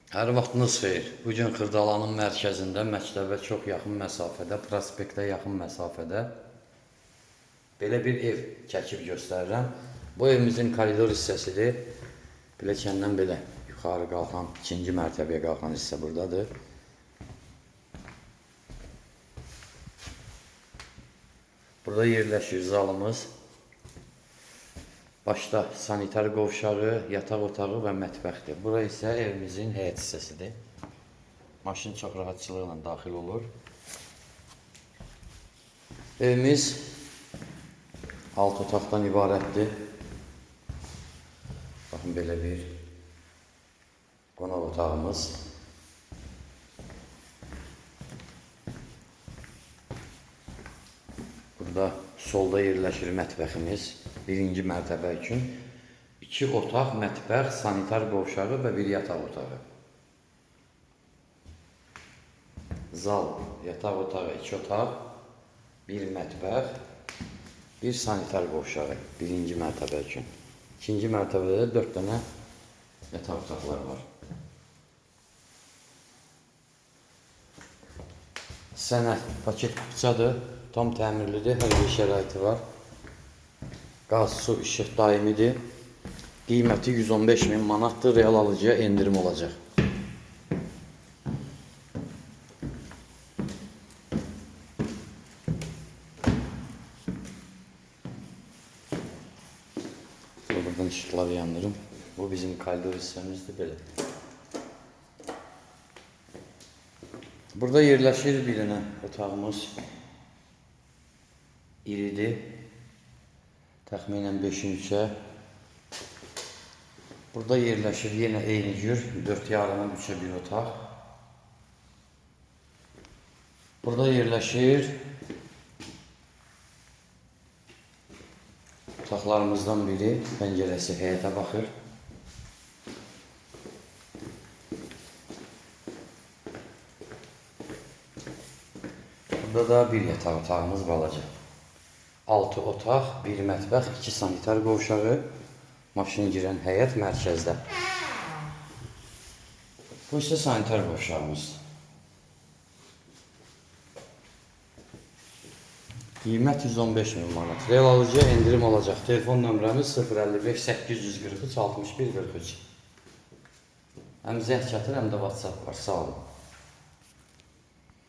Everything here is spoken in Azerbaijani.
Hər vaxtınız xeyir. Bugün Xırdalanın mərkəzində, məktəbə çox yaxın məsafədə, prospektə yaxın məsafədə belə bir ev çəkib göstərirəm. Bu evimizin koridor hissəsidir. Pilləkəndən belə yuxarı qalxan, ikinci mərtəbəyə qalxan hissə buradadır. Burada yerləşir zalımız. Başda sanitar qovşağı, yataq otağı və mətbəxdir. Bura isə evimizin həyət hissəsidir. Maşın çox rahatçılıqla daxil olur. Evimiz 6 otaqdan ibarətdir. Baxın, belə bir qonaq otağımız. Burada solda yerləşir mətbəximiz. Birinci mərtəbə üçün 2 otaq, mətbəx, sanitar qovşağı və bir yataq otağı. Zal, yataq otağı, 2 otaq, bir mətbəx, bir sanitar qovşağı birinci mərtəbə üçün. İkinci mərtəbədə də 4 dənə yataq otaqları var. Sənəd paket kupçadır, tam təmirlidir, hər bir şəraiti var. Qaz, su, işıq daimidir. Qiyməti 115.000 manatdır, real alıcıya endirim olacaq. Buradan ışıqları yandırım. Bu bizim koridor hissəmizdir, belə. Burada yerləşir bir dənə otağımız. İridir. Təxminən 5-3-ə. Burada yerləşir yenə eyni cür 4,5-dan 3-ə bir otaq. Burada yerləşir otaqlarımızdan biri, pəncərəsi həyətə baxır. Burada da bir yataq otağımız balaca. 6 otaq, 1 mətbəx, 2 sanitar qovşağı, maşın girən həyət mərkəzdə. Bu isə sanitar qovşağımız. Qiymət 115.000 manat. Real alıcıya endirim olacaq. Telefon nömrəmiz 055 843 61 43. Həm zəng çatır, həm də WhatsApp var. Sağ olun.